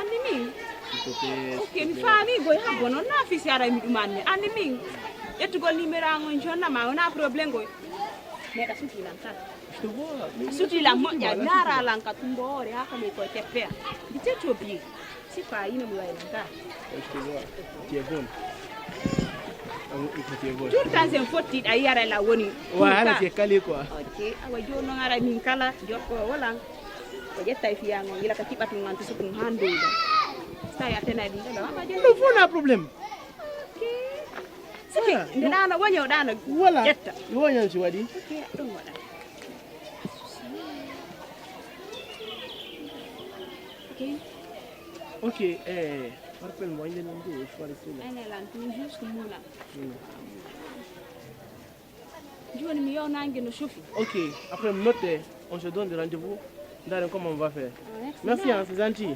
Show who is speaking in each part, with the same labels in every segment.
Speaker 1: andi min ok mi faami goy ha bono na fi siara mi dumanne andi min ettugol numéro ngon jonna ma wona problème goy neɗa suti lan tan suti lan moƴƴa ñara lan ka tumbore ha ko mi ko teppea di tetto bi si fa yino mi waylan ta
Speaker 2: tu es bonne
Speaker 1: tout le temps c'est faut tit ay yara la woni
Speaker 2: voilà c'est calé quoi
Speaker 1: ok awa jono ngara min kala jokko wala ko jettay fiyango ila ka tibatu ngantu sukun hande da sa ya tena di da ma je
Speaker 2: no fona problème
Speaker 1: siki ndana wonyo dana
Speaker 2: voilà
Speaker 1: jetta
Speaker 2: wonyo ci wadi
Speaker 1: ok don wada
Speaker 2: ok rappelle-moi il est nom de choix ici là
Speaker 1: elle est là juste comme là joni mi yow nangi no chauffeur
Speaker 2: ok après noter on se donne rendez-vous dans comment on va faire merci hein, c'est gentil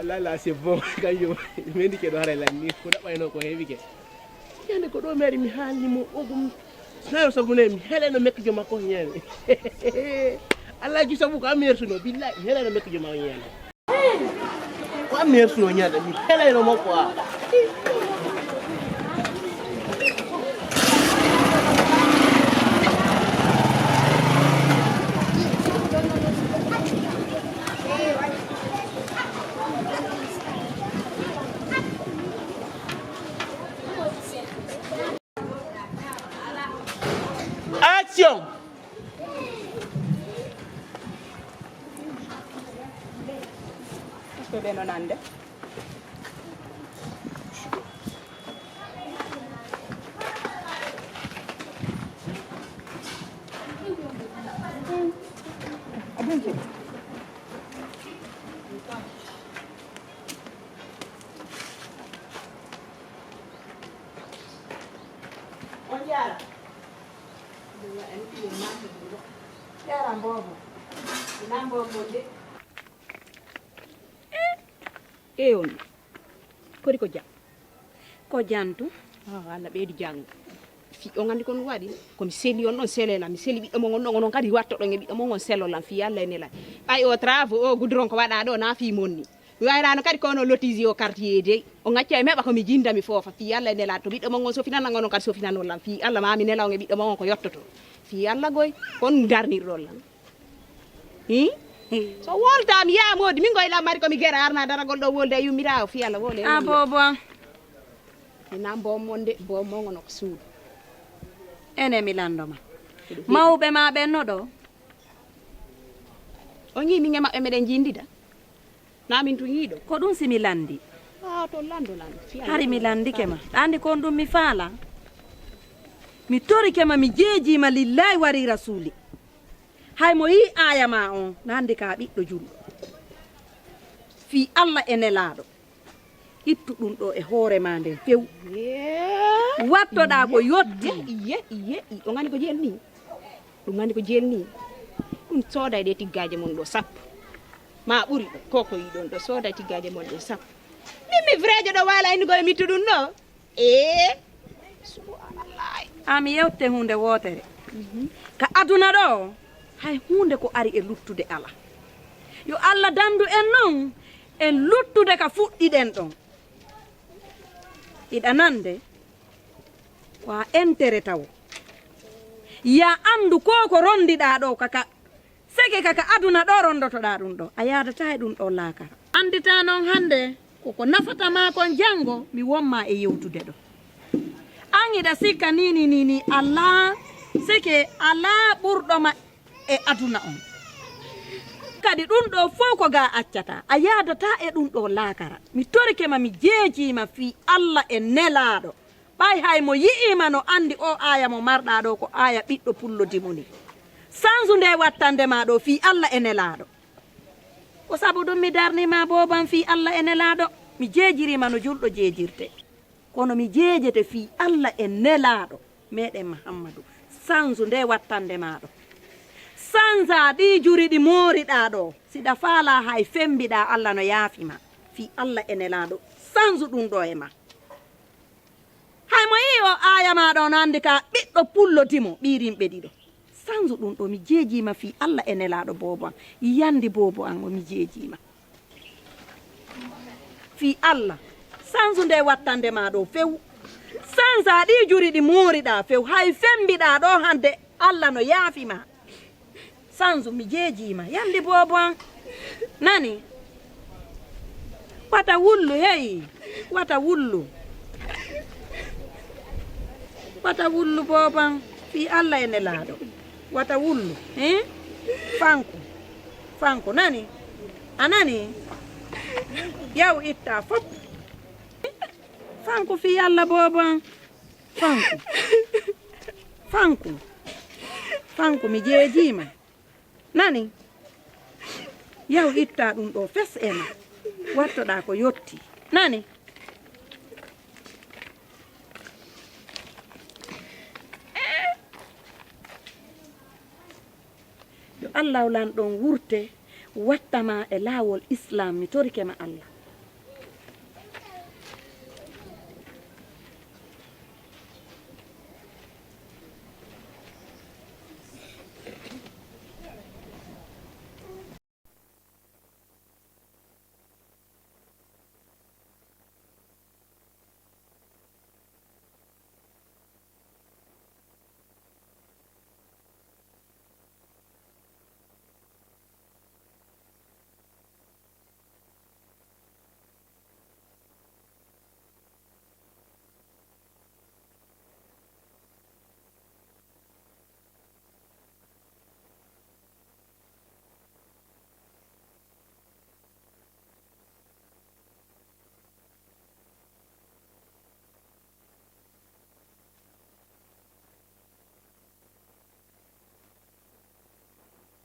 Speaker 2: oh là là c'est bon quand je me dis que doit aller là ni ko da bayno ko hebi ke yande ko do meri mi halni mo ogum nayo sabune mi heleno mekk joma ko ñene Allah ji sabu ko amer suno billahi heleno mekk joma ko ñene ko amer suno ñade mi heleno mo quoi Action!
Speaker 1: ko be no nande on kori ko jam ko jantu Allah ɓeydi jang fi o gandi kon waɗi komi seli on ɗon selela mi seli ɓiɗɗo mon on ɗon kadi watto ɗon e ɓiɗɗo mon on selolan fi Allah ene la ɓay o travaux o goudron ko waɗa ɗo na fi monni mi wayrano kadi kono lotisi o quartier de o gacca e meɓa komi jindami foofa fi Allah ene la to ɓiɗɗo mon on sofinanagon on kadi sofinanolan fi Allah mami nela on e ɓiɗɗo mon on ko yottoto fi Allah goy kon darnirɗon lan so wolta mi yamodi min goyla mari komi gera arna daragol ɗo wolde e yummirawo fi Allah wole
Speaker 3: a bobo
Speaker 1: ina bommonde bommongo no ko suudu
Speaker 3: ene mi landoma mawɓe ma ɓenno ɗo
Speaker 1: o ñimi ngema e meɗen jindida na min tu ñiɗo
Speaker 3: ko ɗum si mi landi
Speaker 1: to lando
Speaker 3: hari mi landike ma andi kon ɗum mi faala mi torike ma mi jeejima lillahi wari rasuli hay mo yi aya ma on nandi ka ɓiɗɗo julɗo fi Allah e nelaɗo ittu ɗum ɗo e hoore ma nden few wattoɗa ko yotti
Speaker 1: iye o gandi ko jelni ɗum gandi ko jelni ɗum sooda ɗe tiggaje mon ɗo sappo ma ɓuri ko ko yiɗon ɗo sooda tiggaje mon ɗe sappo min mi vraie ɗo wala indi koye mittu ɗum ɗo subhanallah
Speaker 3: ami yewte hunde wotere ka aduna ɗo hay hunde ko ari e luttude ala yo Allah dandu en non en luttude ka fuɗɗiɗen ɗon iɗa nande ko intérêt taw ya andu ko rondiɗa ɗo kaka seke kaka aduna ɗo rondotoɗa ɗum ɗo a yadata e ɗum ɗo laakara andita noon hande koko nafata ma kon jango mi wonma e yewtude ɗo an iɗa sikka nini Allah seke ala ɓurɗoma e aduna on kadi ɗum ɗo fof ko ga accata a yadata e ɗum ɗo laakara mi torikema mi jeejima fi Allah e nelaɗo ɓay hay mo yi'ima no andi o aya mo marɗa ɗo ko aya ɓiɗɗo pullo dimoni sansu nde wattande ma ɗo fi Allah e nelaɗo ko sabu ɗum mi darnima boban fi Allah e nelaɗo mi jeejirima no julɗo jeejirte kono mi jeejete fi Allah e nelaɗo meɗen Muhammadu sansu nde wattande ma ɗo sansa ɗi juri ɗi moriɗa ɗo siɗa faala hay fembiɗa Allah no yaafima fi Allah e nelaɗo sansu ɗum ɗo e ma hay mo yi o aya ma ɗon andi ka ɓiɗɗo pullotimo ɓirimɓe ɗiɗo sanzu ɗum ɗo mi jeejima fi Allah e nelaɗo bobo an yandi bobo an o mi jeejima fi Allah sanzu nde wattande ma ɗo few sansa ɗi juri ɗi moriɗa few hay fembiɗa ɗo hande Allah no yaafima sanzu mi jeejima yandi bobo an nani wata wullu hey wata wullu bobo an fi Allah e nelaɗo wata wullu fanko nani anani yaw itta fop fanko fi Allah bobo an fanko mi jeejima nani yaw itta ɗum ɗo fes ema wattoɗa ko yotti nani yo Allah lan ɗon wurte wattama e laawol islam mi torikema Allah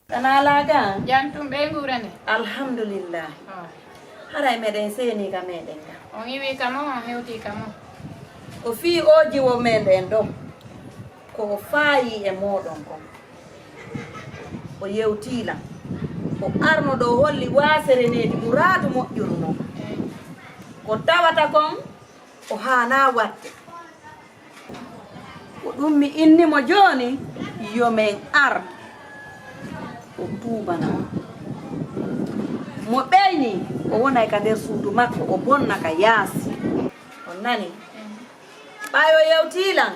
Speaker 3: Kanalaga
Speaker 4: jantum be ngurane
Speaker 3: alhamdulillah haray meɗen seni ka meɗen ka
Speaker 4: on yiwi kamo on hewti kamo
Speaker 3: ko fi o jiwo meɗen ɗo ko faayi e moɗon kon o yewtila o arno ɗo holli wasere nedi muradu moƴƴuru non ko tawata kon o hana watte ko ɗum mi innimo joni yomen ar o tuubana mo ɓeyni o wonay ka nder suudu makko o bonna ka yaasi on nani ɓayo yewtilan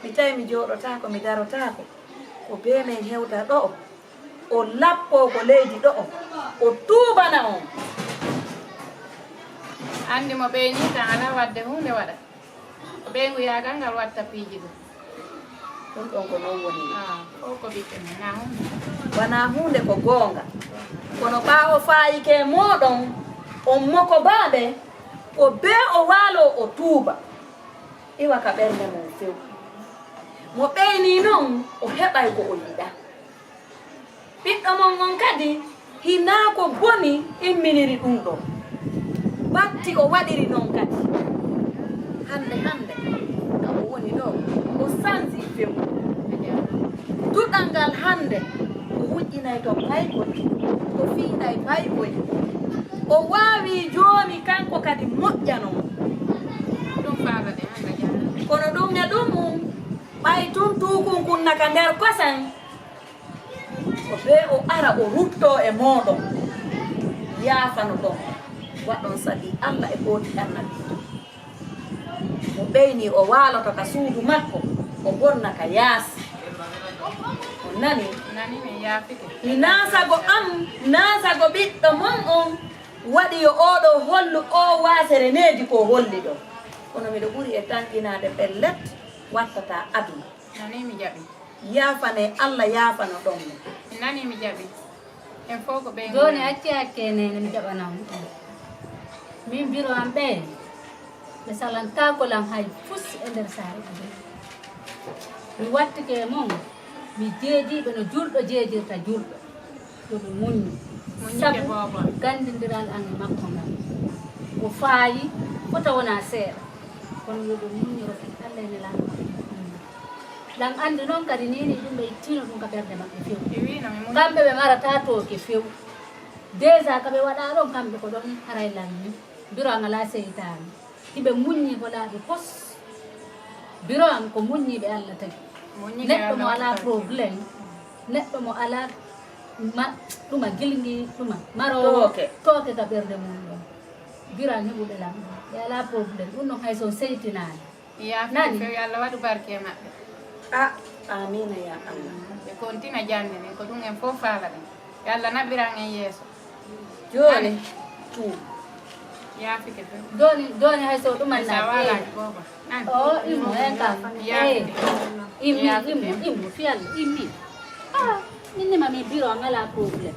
Speaker 3: mi tawi mi jooɗotako mi darotako ko be men hewta ɗo o lappo ko leydi ɗo o tuubana on
Speaker 4: andi mo ɓeyni tan ala wadde hunde waɗa o ɓeygu yagal ngal watta piiji ɗum
Speaker 3: ɗum ɗon ko non woni
Speaker 4: o ko ɓiɓɓe men na hunde
Speaker 3: wana hunde ko goonga kono ɓaawo faayike moɗon on moko baaɓe o be o waalo o tuuba iwa ka ɓernde mum few mo ɓeyni noon o heɓay ko o yiɗa ɓiɗɗo mon on kadi hina ko boni imminiri ɗum ɗo batti o waɗiri noon kadi hande ka o woni ɗo o sansi few duɗal ngal hande o wujƴinay to paykoy o fiinay paykoy o waawi jooni kanko kadi moƴƴano
Speaker 4: ɗum faagade hanga jana
Speaker 3: kono ɗum e ɗum ɓay tun tuukun kunnaka nder kosan o be o ara o rutto e mooɗon yaafano ɗon waɗon sabi Allah e ɓooti annabi mo ɓeyni o waaloto ka suudu makko o bonna ka yaasi on nani
Speaker 4: nani mi yaafike
Speaker 3: mi naasago am naasago ɓiɗɗo mon on waɗi yo oɗo hollu o waasere needi ko holli ɗo kono miɗo ɓuri e tanƴinade pellet wattata aduna
Speaker 4: nani mi jaɓi
Speaker 3: yaafane Allah yaafano ɗon mo
Speaker 4: nani mi jaɓi en fof ko ɓey
Speaker 5: joni acci hakkenene mi jaɓanamo min biro am ɓe ɓe salantakolam hay fus e nder saare ɗe mi wattike mon mi jeejiɓe no julɗo jeejirta julɗo yomi muñi
Speaker 4: muñike bobo
Speaker 5: gandindiral an e makko ngal o faayi fota wona seeɗa kono yoɓe muñiro fi Allah ene laama lan andi noon kadi nini ɗum ɓe ittino ɗum ka ɓerde maɓɓe few
Speaker 4: wino mi muñi
Speaker 5: kamɓe ɓe marata toke few déjà kaɓe waɗa ɗon kamɓe ko ɗon haray lanni biro an ala seytani hiɓe muñi ko laaɓi pos biro am ko muññiɓe Allah tagi neɗɗo mo ala probléme neɗɗo mo ala ɗuma gilngi ɗuma marowo tooke ka ɓerde mum ɗon bira heɓuɓe lam ɓe ala probléme ɗum ɗon hay so seytinani
Speaker 4: nani fewi Allah waɗu barke e maɓɓe
Speaker 3: amina ya Allah
Speaker 4: ɓe kontina jande nden ko ɗum en fof faala ɗen yo Allah naɓɓiran en yeeso
Speaker 3: joni
Speaker 4: yaafike few
Speaker 5: joni hay so ɗumanna
Speaker 4: walaji booba
Speaker 5: o immo en kam immo fiyalla immi minnima mi biro am ala probléme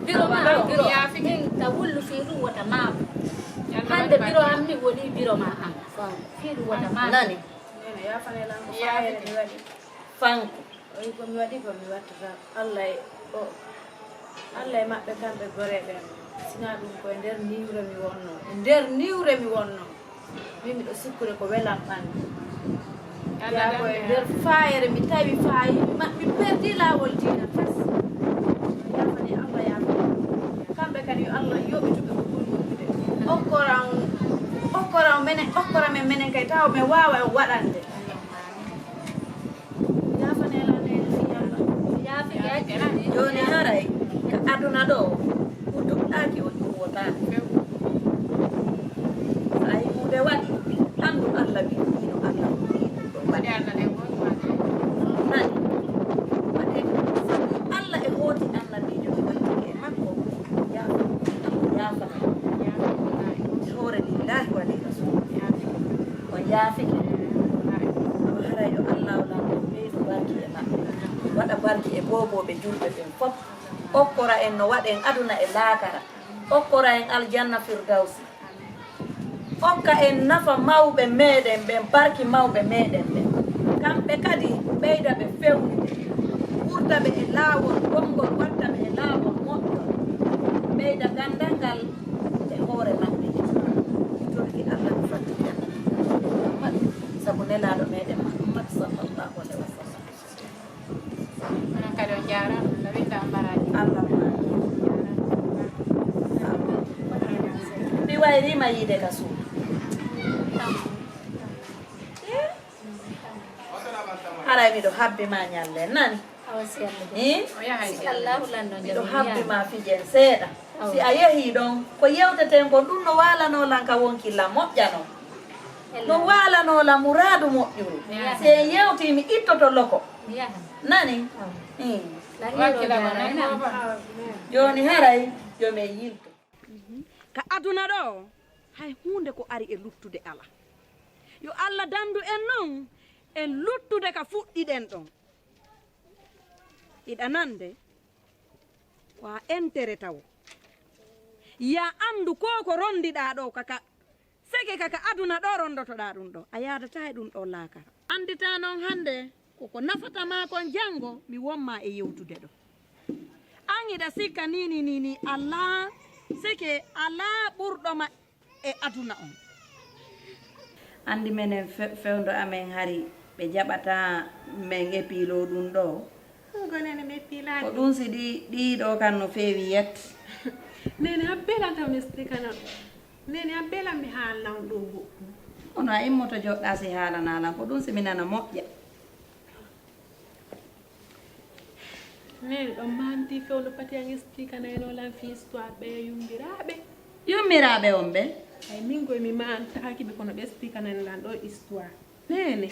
Speaker 5: biro ma biro min ka wullu fi ɗum wota maako hande biro am mi woni biro ma am fi ɗum wota maako
Speaker 3: nani fanko
Speaker 6: komi waɗi komi wattata Allah e maɓɓe kamɓe goreɓe sina ɗum koye nder niwre mi wonno min miɗo sikkure ko welam ɓandu ya koye nder fayere mi tawi fayi mi perdi lawol dina tas yafani Allah yafani kamɓe kadi yo Allah yoɓituɓe ko ɓuri wondude okkora men menen kay taw mi wawa e waɗande
Speaker 3: joni haray ka aduna ɗo ko duɓɗaki o ƴuwotani sa yi hunde waɗi andu Allah wiino Allah ɗo waɗi nani waɗe Allah e hooti annabijo ɓe wattike e makko yafata hoore lillahi waɗi rasul o yaafike o haray yo Allah o lamɗo ɓeydo barki e maɓɓe waɗa barki e boboɓe julɓe ɓen fof okkora en no waɗen aduna e laakara okkora en aljanna firdawsi okka en nafa mawɓe meɗen ɓen barki mawɓe meɗen ɓen kamɓe kadi ɓeyda ɓe fewnude ɓurda ɓe e laawol gongol watta ɓe e laawol moƴƴol ɓeyda gandal ngal e hoore maɓɓe torki Allah mi fattiki Muhammad sabu nelaɗo meɗen Muhammad sallallahu alaihi wa sallam
Speaker 4: onon kadi on jarama no winda ambaraji
Speaker 3: Allah mi wayrima yiide ka suudu haray miɗo habbima ñalle nani miɗo habbima fijen seeɗa si a yeehi ɗon ko yewteten ko ɗum no walanolan ka wonkilla moƴƴano no walanola muradu moƴƴuru si en yewtimi ittoto loko nani joni haray jomen yilto
Speaker 1: ka aduna ɗo hay hunde ko ari e luttude ala yo Allah dandu en noon en luttude ka fuɗɗiɗen ɗon iɗa nande ko a intérêt taw ya andu ko rondiɗa ɗo kaka seke kaka aduna ɗo rondotoɗa ɗum ɗo a yadata e ɗum ɗo laakara andita noon hande koko nafatama kon janggo mi wonma e yewtude ɗo an iɗa sikka nini ala seke ala ɓurɗoma e aduna on
Speaker 3: andi menen fewndo amen hari ɓe jaɓata men epilo ɗum ɗo
Speaker 6: gonene mi pilani
Speaker 3: ko ɗum si ɗiɗo kan no feewi yet
Speaker 6: nene a belan taw mi stikana nene a belan mi haalnan ɗum goɗɗum
Speaker 3: ono a immoto joɗɗa si haalanalan ko ɗum si mi nana moƴƴa
Speaker 6: nene ɗon manti fewndo pati an stikanaynolan fi histoire ɓe
Speaker 3: yummiraɓe on ɓe
Speaker 6: ay min goye mi mantaki ɓe kono ɓe stikanaynolan ɗo histoire nene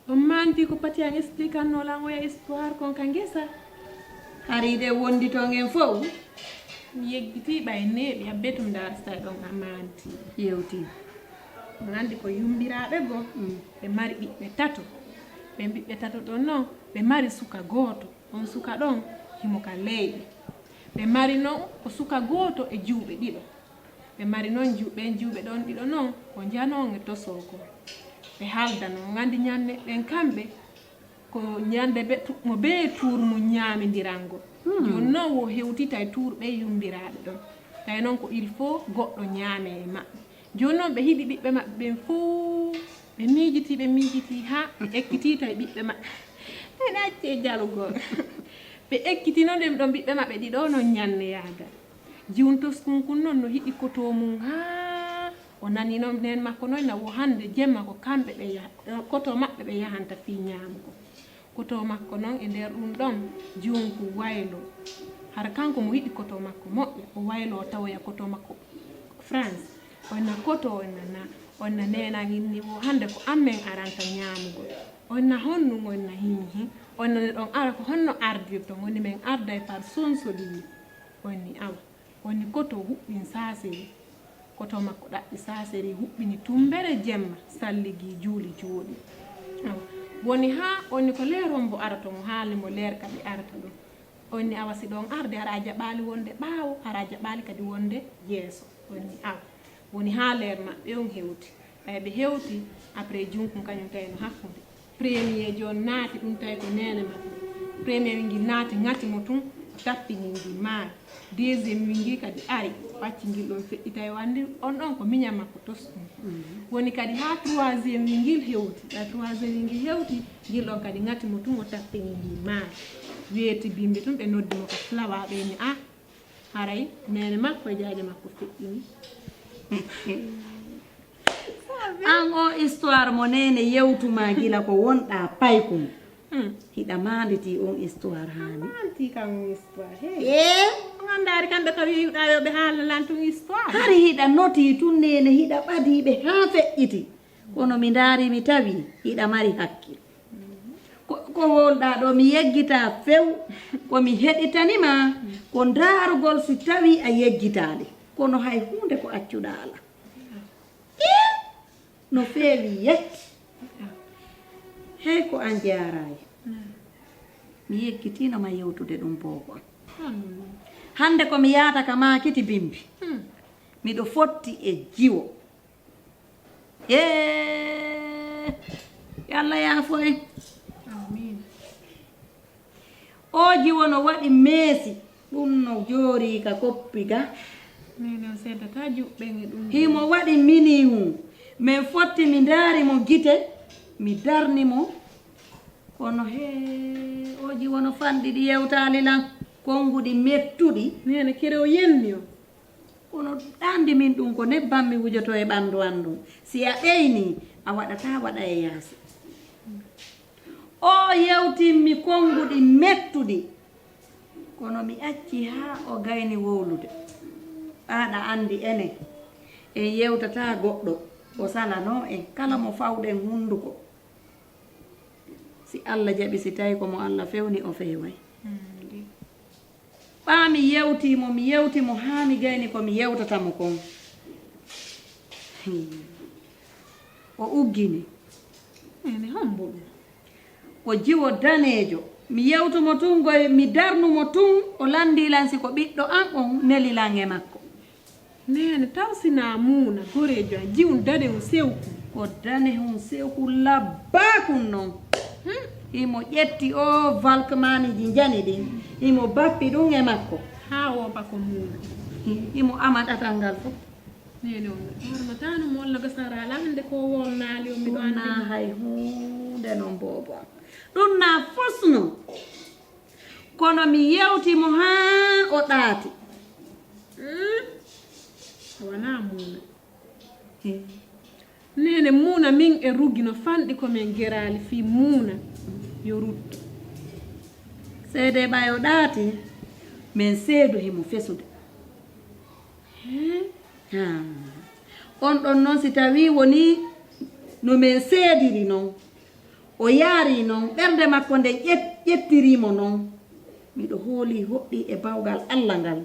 Speaker 6: ɗon manti ko pati an stikannolan oya histoire kon ka gesa
Speaker 3: haride wondi ton en fof
Speaker 6: mi yeggiti ɓay neeɓi habbe tum darsta ɗon a manti
Speaker 3: yewti
Speaker 6: on andi ko yumbiraɓe go ɓe mari ɓiɓɓe tato ɓe ɓiɓɓe tato ɗon noon ɓe mari suka goto on suka ɗon himo ka leyɗe ɓe mari noon ko suka goto e juuɓe ɗiɗo ɓe mari noon juuɓe ɗon ɗiɗo noon ko janon e tosoko ɓe halda noon gandi ñande ɓen kamɓe ko ñande mo be tour mo ñamidirango joni noon wo hewtita e tour ɓe yumbiraɓe ɗon tawi noon ko il faut goɗɗo ñaame e maɓɓe joni noon ɓe hiɗi ɓiɓɓe maɓɓe ɓen fo ɓe miijiti ha ɓe ekkitita e ɓiɓɓe maɓɓe ene acci e jalugol ɓe ekkitino ɗen ɗon ɓiɓɓe maɓɓe ɗiɗo noon ñanne yaada jiwon toskun kun noon no hiɗi koto mum ha o nani noon nen makko noon na wo hande jemma ko kamɓe ɓe yaha koto maɓɓe ɓe yahanta fi ñaamugo koto makko noon e nder ɗum ɗon jonku waylo hara kanko mo yiɗi koto makko moƴƴa o waylo tawoya koto makko France onna koto onna nenanginni wo hande ko ammen aranta ñaamugo onna honnum onna hihi onna ne ɗon ara ko honno ardirto woni men arda e par sonsoli onni awa woni koto huɓɓin saseri koto makko ɗaɓɓi saseri huɓɓini tumbere jemma salligi juuli jooɗi awa woni ha onni ko leeron mbo arata mo haali mo leer kaɓe arata ɗum onni awa si ɗon arde ara jaɓaali wonde ɓaawo ara jaɓaali kadi wonde yeeso onni awa woni ha leer maɓɓe on hewti ɓay ɓe hewti après junkum kañum tawi no hakkude premier joni naati ɗum tawi ko nene maɓɓe premier wingi naati ngati mo tun tappini ngi maari deuxiéme wingi kadi ari wacci ngil ɗon feƴƴi tawi wandi on ɗon ko miñam makko tosɗum woni kadi ha troisiéme wingil hewti ɗa troisiéme wingi hewti ngil ɗon kadi ngati mo tun o tappini ngi maari weeti bimbi tun ɓe noddimo ko flawa ɓeni a haray nene makko e jaaje makko feƴƴini
Speaker 3: an o histoire mo nene yewtuma gila ko wonɗa paykum hiɗa manditi on histoire hani
Speaker 6: manti kam histoire he on andari kamɓe kam yiwɗa yoɓe haala lan tun histoire
Speaker 3: hari hiɗa noti tun nene hiɗa ɓadiɓe ha feƴƴiti kono mi daari mi tawi hiɗa mari hakkil ko wolɗa ɗo mi yeggita few komi heɗitanima ko darugol si tawi a yeggitade kono hay hunde ko accuɗa ala no feewi yetti hey ko an jarayi mi yeggitinoma yewtude ɗum boko hande komi yaata ka makiti bimbi miɗo fotti e jiwo yalla yaafo en o jiwo no waɗi meesi ɗum no joori ka koppi ga
Speaker 6: minen seddata juɓɓen e ɗum
Speaker 3: himo waɗi mini hu min fotti mi daari mo gite mi darni mo kono he o jiwo no fanɗiɗi yewtali lan konguɗi mettuɗi
Speaker 6: nene kerew yenni o
Speaker 3: kono ɗandi min ɗum ko nebbam mi wujoto e ɓandu an ɗum si a ɓeyni a waɗata waɗa e yaasi o yewtinmi konguɗi mettuɗi kono mi acci ha o gayni wowlude ɓaɗa andi enen en yewtata goɗɗo o salano en kala mo fawɗen hunduko si Allah jaɓi si tawi komo Allah fewni o feway ɓa mi yewtimo ha mi gayni komi yewtatamo kon o uggini
Speaker 6: ene hombo ɗum
Speaker 3: o jiwo danejo mi yewtumo tun goye mi darnumo tun o landilan si ko ɓiɗɗo an on nelilan e makko
Speaker 6: nene taw sina muuna gorejo a jiwum dane o sewku
Speaker 3: ko dane hon sewku labbakun noon imo ƴetti o valkmaniji jani ɗin imo bappi ɗum e makko
Speaker 6: ha wompa ko muuna
Speaker 3: imo ama ɗatal ngal fof
Speaker 6: nene on hormatano mo walla gasara ala hande ko wolnali o miɗo
Speaker 3: na hay hunde noon bobo ɗum na fosno kono mi yewtimo ha o ɗaati
Speaker 6: wana muuna nene muuna min e ruggi no fanɗi komin gerali fi muuna yo rutto
Speaker 3: seede ɓayo ɗaati min seedu himo fesude on ɗon noon si tawi woni no min seediri noon o yaari noon ɓernde makko nde ƴettirimo noon miɗo hooli hoɗɗi e bawgal Allah ngal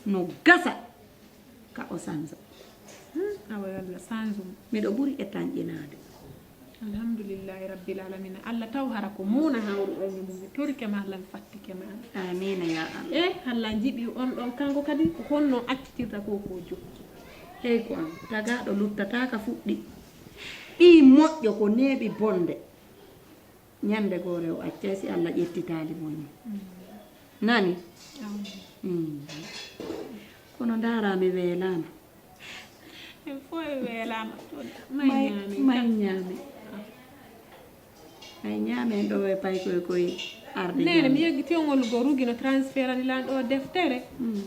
Speaker 3: no gasa ka o sansa
Speaker 6: awa Allah sanjum
Speaker 3: miɗo ɓuri e tanƴinade
Speaker 6: alhamdulillahi rabbil alamina Allah taw hara ko muuna hawru on e mum torike ma Allah fattike ma
Speaker 3: amina ya Allah
Speaker 6: Allah jiɓi on ɗon kanko kadi ko honno accitirta ko jokki
Speaker 3: hey ko an tagaɗo luttataka fuɗɗi ɓi moƴƴo ko neeɓi bonde ñande gore o accay si Allah ƴettitali moni nani kono darami weelama
Speaker 6: en fo e weelama
Speaker 3: may ñaame ay ñaamen ɗo e pay koye arde
Speaker 6: nene mi yeggiti ngol go rugino transfert ani lan ɗo deftere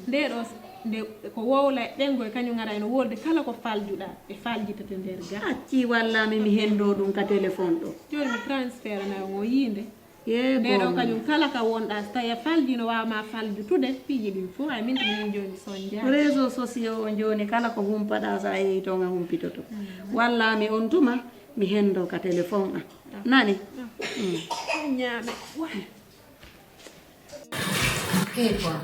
Speaker 6: nde ɗo nde ko wowla e ɗengo e kañum ara ene wolde kala ko faljuɗa e faljitete nder ga
Speaker 3: acci wallami mi hendo ɗum ka téléphone ɗo
Speaker 6: joni mi transfert na o yinde
Speaker 3: ye
Speaker 6: ndeɗo kañum kala ka wonɗa so tawi a faljino wawma faljutude piiji ɗin fof ay min to min joni son jaa
Speaker 3: réseau sociaux o joni kala ko humpaɗa sa yeehi toon a humpitoto wallami on tuma mi hendo ka téléphone an nani
Speaker 6: ñaaɓe
Speaker 3: ke quoi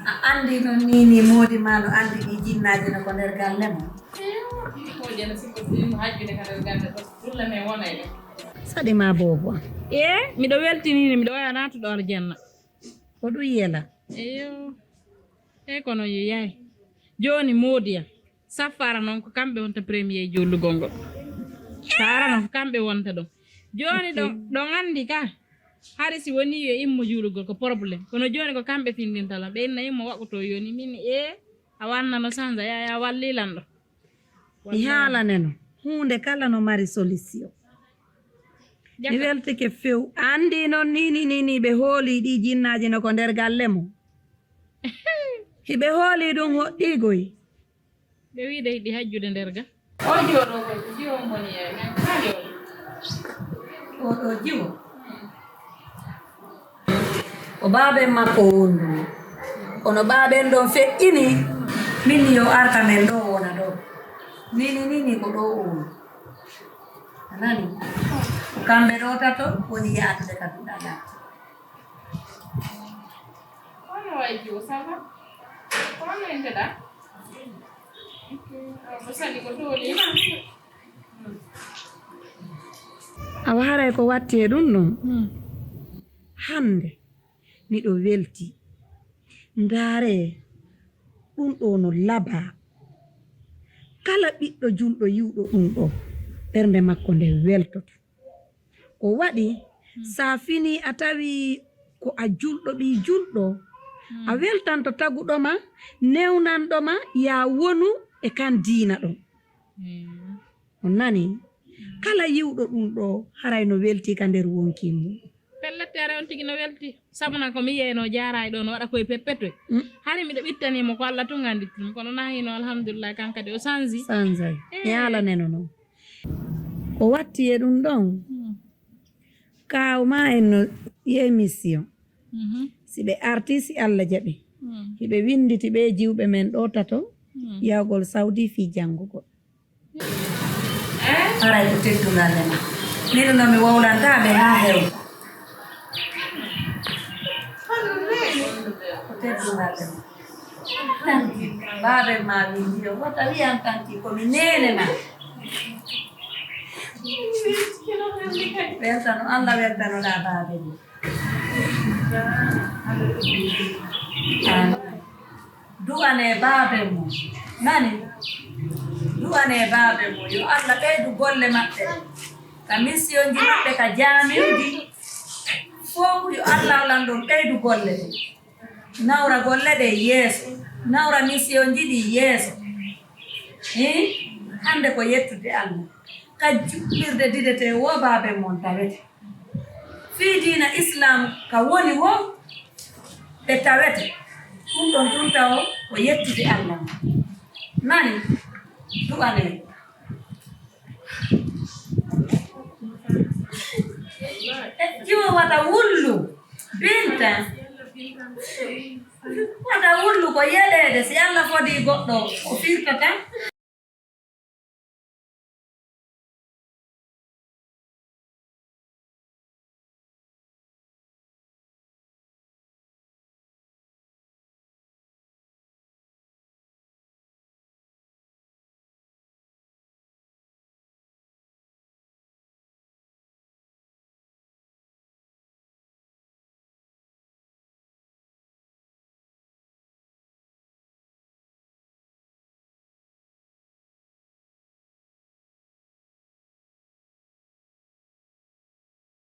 Speaker 3: a andi noon nini moodi ma no andi ɗi jinnaji no ko nder galle mo saɗi ma bobo an
Speaker 4: miɗo weltinini miɗo waya natuɗo arjanna
Speaker 3: ko ɗum yela
Speaker 4: eyo kono yeeyayi joni moodiya safara noon ko kamɓe wonta premier jollugol ngol sara noon ko kamɓe wonta ɗum joni ɗon andi ka hari si woni yo immo juulugol ko probléme kono joni ko kamɓe findintala ɓe inna immo waɓoto yoni min a wannano sansa ya wallilanɗo
Speaker 3: mi haalaneno hunde kala no mari solution mi weltike few andi noon nini ɓe hooli ɗi jinnaji no ko nder galle mo hiɓe hooli ɗum hoɗɗigoy
Speaker 4: ɓe wiide hiɗi hajjude nder ga o jooɗo koy ko jiwo moni e men kaƴo
Speaker 3: oɗo jiwo o baaben makko wondu ono baaben ɗon feƴƴini min yo arta men ɗo wona ɗo nini ko ɗo on anani ko kamɓe ɗo tato woni yaatude ka duɗaɗa
Speaker 4: kono way jiwo sava kono enteɗa ko sali ko tooli
Speaker 3: awa haray ko watti e ɗum ɗon hande miɗo welti ndaare ɗum ɗo no laba kala ɓiɗɗo julɗo yiwɗo ɗum ɗo ɓernde makko nde weltoto ko waɗi sa fini a tawi ko a julɗo ɓi julɗo a weltanto taguɗoma newnanɗoma ya wonu e kan diina ɗon on nani kala yiwɗo ɗum ɗo haray no welti ka nder wonki mum
Speaker 4: pellettere on tigi no welti sabuna ko mi yeyno jaara e ɗo no waɗa koye peppetoy hani miɗo ɓittanimo ko Allah tun andittum kono nahino alhamdulillah kankadi o sansi
Speaker 3: sansay yalaneno noon ko watti e ɗum ɗon kawma en no yehi mission si ɓe arti si Allah jaɓi hiɓe winditi ɓe jiwɓe men ɗo tato yawgol Saudi fi jangugol aray ko teddugale ma mino no mi wowlantaɓe ha hew ko teddugale ma tanti baaɓe ma windi o wota wiyan tanti komi nene ma weltano Allah weltanoɗa baaɓe ɗi du'ane baaɓe mo nani du'ane baaɓe mo yo Allah ɓeydu golle maɓɓe ka mission ji maɓɓe ka jamiuji fof yo Allah lan ɗon ɓeydu golle ɗe nawra golle ɗe yeeso nawra mission ji ɗi yeeso hande ko yettude Allah ka juɓɓirde didete wo baaɓe mon tawete fii diina islam ka woni wo ɓe tawete ɗum ɗon tunta o ko yettude Allah nani du'ane jiwo wata wullu binta wata wullu ko yeɗede si Allah fodi goɗɗo o firtata